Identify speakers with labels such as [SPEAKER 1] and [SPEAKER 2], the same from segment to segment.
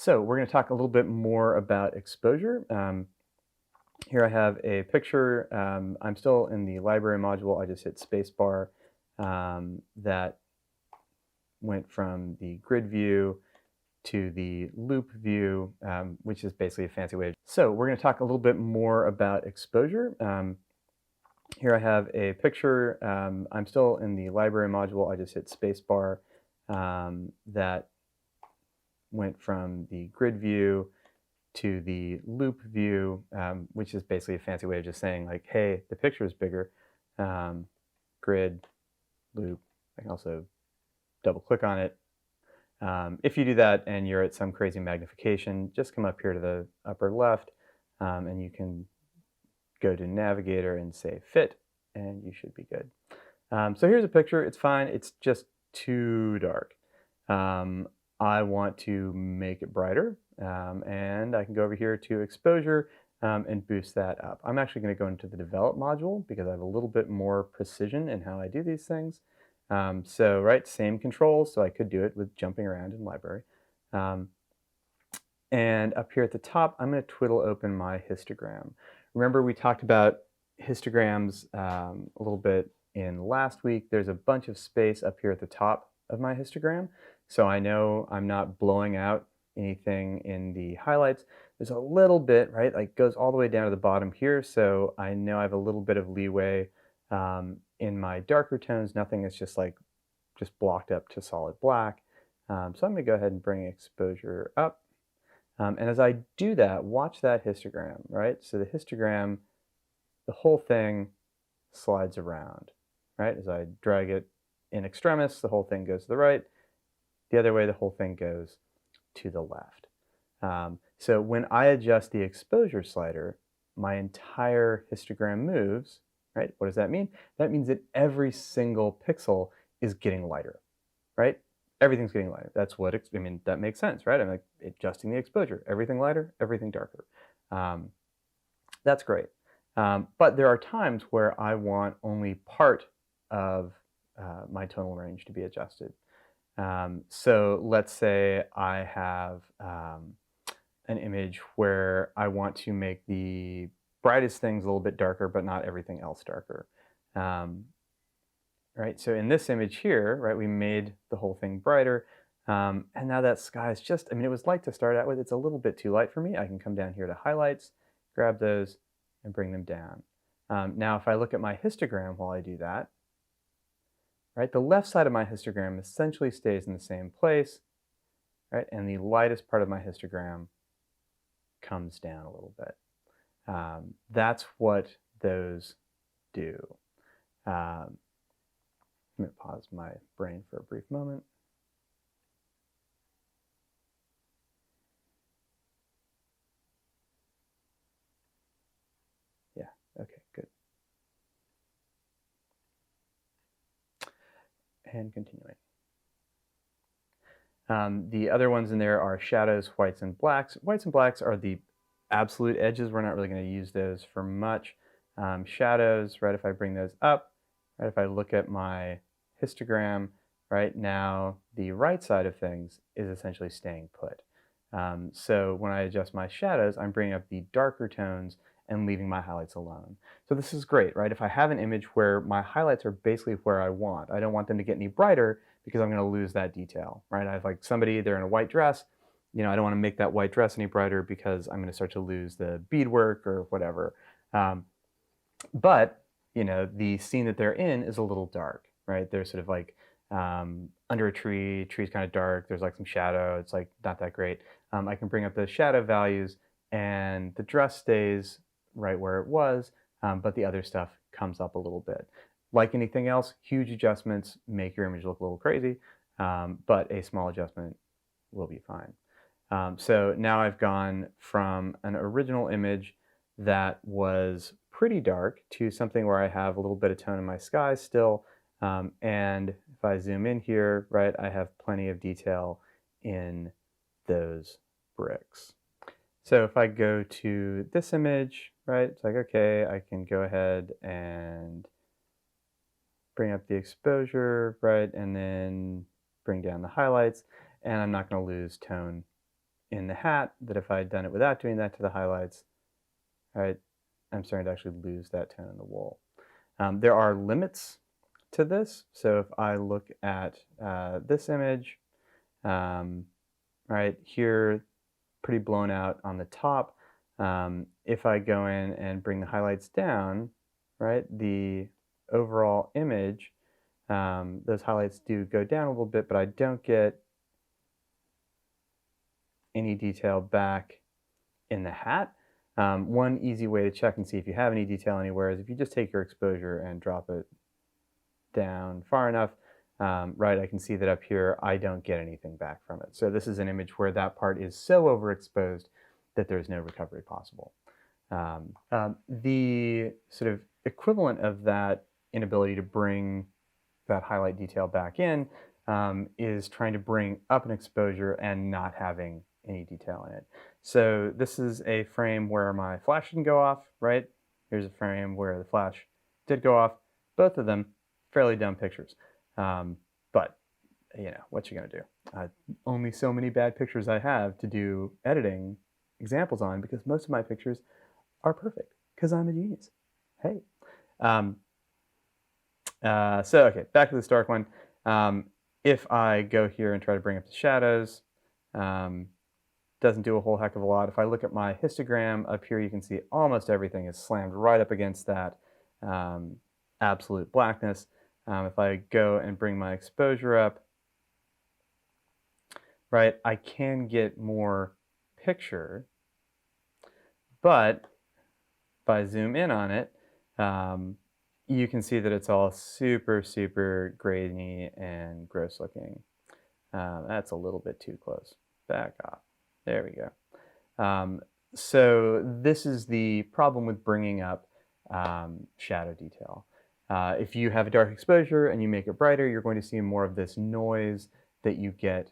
[SPEAKER 1] So we're going to talk a little bit more about exposure. Here I have a picture. I'm still in the library module. I just hit spacebar. That went from the grid view to the loop view, which is basically a fancy way. So we're going to talk a little bit more about exposure. Here I have a picture. I'm still in the library module. I just hit spacebar. That went from the grid view to the loop view, which is basically a fancy way of just saying like, hey, the picture is bigger. Grid, loop. I can also double click on it. If you do that and you're at some crazy magnification, just come up here to the upper left and you can go to Navigator and say Fit, and you should be good. So here's a picture. It's fine. It's just too dark. I want to make it brighter, and I can go over here to Exposure and boost that up. I'm actually going to go into the Develop module because I have a little bit more precision in how I do these things. Right, same controls, so I could do it with jumping around in library. And up here at the top, I'm going to twiddle open my histogram. Remember, we talked about histograms a little bit in last week. There's a bunch of space up here at the top of my histogram, so I know I'm not blowing out anything in the highlights. There's a little bit, right, like goes all the way down to the bottom here, so I know I have a little bit of leeway in my darker tones. Nothing is just blocked up to solid black. So I'm going to go ahead and bring exposure up. And as I do that, watch that histogram, right? So the histogram, the whole thing slides around, right? As I drag it in extremis, the whole thing goes to the right. The other way, the whole thing goes to the left. So when I adjust the exposure slider, my entire histogram moves, right? What does that mean? That means that every single pixel is getting lighter, right? Everything's getting lighter. That's what, I mean, that makes sense, right? I'm like adjusting the exposure. Everything lighter, everything darker. That's great. But there are times where I want only part of my tonal range to be adjusted. So let's say I have an image where I want to make the brightest things a little bit darker, but not everything else darker. Right, so in this image here, right, we made the whole thing brighter, and now that sky is just, I mean, it was light to start out with. It's a little bit too light for me. I can come down here to highlights, grab those, and bring them down. Now, if I look at my histogram while I do that, right, the left side of my histogram essentially stays in the same place, right, and the lightest part of my histogram comes down a little bit. That's what those do. I'm going to pause my brain for a brief moment. Yeah, okay, good. And continuing. The other ones in there are shadows, whites, and blacks. Whites and blacks are the absolute edges. We're not really going to use those for much. Shadows, right, if I bring those up, right, if I look at my histogram, right now the right side of things is essentially staying put. So when I adjust my shadows, I'm bringing up the darker tones and leaving my highlights alone. So this is great, right? If I have an image where my highlights are basically where I want, I don't want them to get any brighter because I'm going to lose that detail, right? I have like somebody, they're in a white dress, you know, I don't want to make that white dress any brighter because I'm going to start to lose the beadwork or whatever. But, you know, the scene that they're in is a little dark, right? They're sort of like under a tree, tree's kind of dark, there's like some shadow, it's like not that great. I can bring up the shadow values and the dress stays right where it was, but the other stuff comes up a little bit. Like anything else, huge adjustments make your image look a little crazy, but a small adjustment will be fine. So now I've gone from an original image that was pretty dark to something where I have a little bit of tone in my sky still. And if I zoom in here, right, I have plenty of detail in those bricks. So if I go to this image, right, it's like, okay, I can go ahead and bring up the exposure, right, and then bring down the highlights, and I'm not going to lose tone in the hat that if I had done it without doing that to the highlights, right, I'm starting to actually lose that tone in the wool. There are limits to this. So if I look at this image, right here, pretty blown out on the top. If I go in and bring the highlights down, right, the overall image, those highlights do go down a little bit, but I don't get any detail back in the hat. One easy way to check and see if you have any detail anywhere is if you just take your exposure and drop it down far enough, right, I can see that up here I don't get anything back from it. So this is an image where that part is so overexposed that there's no recovery possible. The sort of equivalent of that inability to bring that highlight detail back in is trying to bring up an exposure and not having any detail in it. So this is a frame where my flash didn't go off, right? Here's a frame where the flash did go off. Both of them fairly dumb pictures. But, you know, what you gonna do? Only so many bad pictures I have to do editing examples on because most of my pictures are perfect because I'm a genius. Hey. So, okay, back to this dark one. If I go here and try to bring up the shadows, doesn't do a whole heck of a lot. If I look at my histogram up here, you can see almost everything is slammed right up against that absolute blackness. If I go and bring my exposure up, right, I can get more picture, but if I zoom in on it, you can see that it's all super, super grainy and gross looking. That's a little bit too close. Back off. There we go. So this is the problem with bringing up shadow detail. If you have a dark exposure and you make it brighter, you're going to see more of this noise that you get,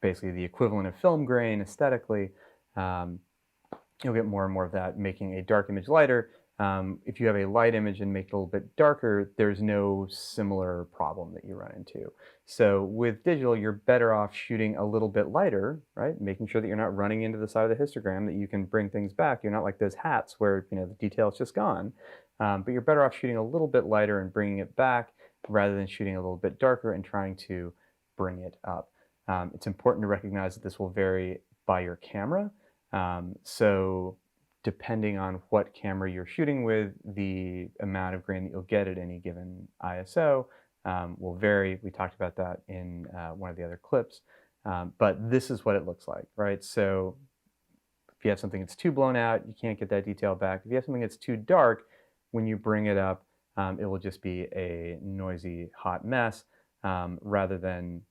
[SPEAKER 1] basically the equivalent of film grain aesthetically. You'll get more and more of that, making a dark image lighter. If you have a light image and make it a little bit darker, there's no similar problem that you run into. So with digital, you're better off shooting a little bit lighter, right? Making sure that you're not running into the side of the histogram, that you can bring things back. You're not like those hats where, you know, the detail is just gone. But you're better off shooting a little bit lighter and bringing it back rather than shooting a little bit darker and trying to bring it up. It's important to recognize that this will vary by your camera. So depending on what camera you're shooting with, the amount of grain that you'll get at any given ISO will vary. We talked about that in one of the other clips. But this is what it looks like, right? So if you have something that's too blown out, you can't get that detail back. If you have something that's too dark, when you bring it up, it will just be a noisy, hot mess rather than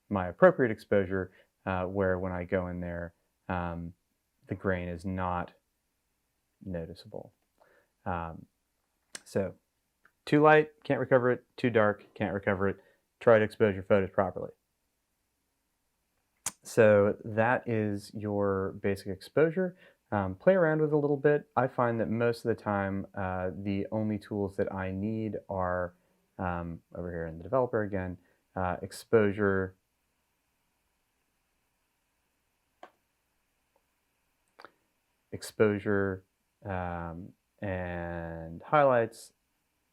[SPEAKER 1] my appropriate exposure, where when I go in there, the grain is not noticeable. So too light, can't recover it. Too dark, can't recover it. Try to expose your photos properly. So that is your basic exposure. Play around with it a little bit. I find that most of the time, the only tools that I need are over here in the developer again, exposure, and highlights,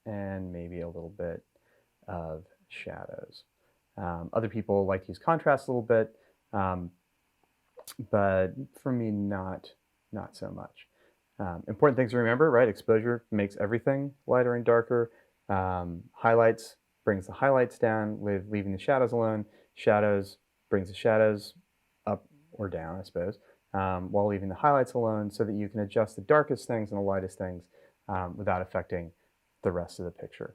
[SPEAKER 1] and maybe a little bit of shadows. Other people like to use contrast a little bit, but for me, not so much. Important things to remember, right? Exposure makes everything lighter and darker. Highlights brings the highlights down with leaving the shadows alone. Shadows brings the shadows up or down, I suppose, while leaving the highlights alone so that you can adjust the darkest things and the lightest things without affecting the rest of the picture.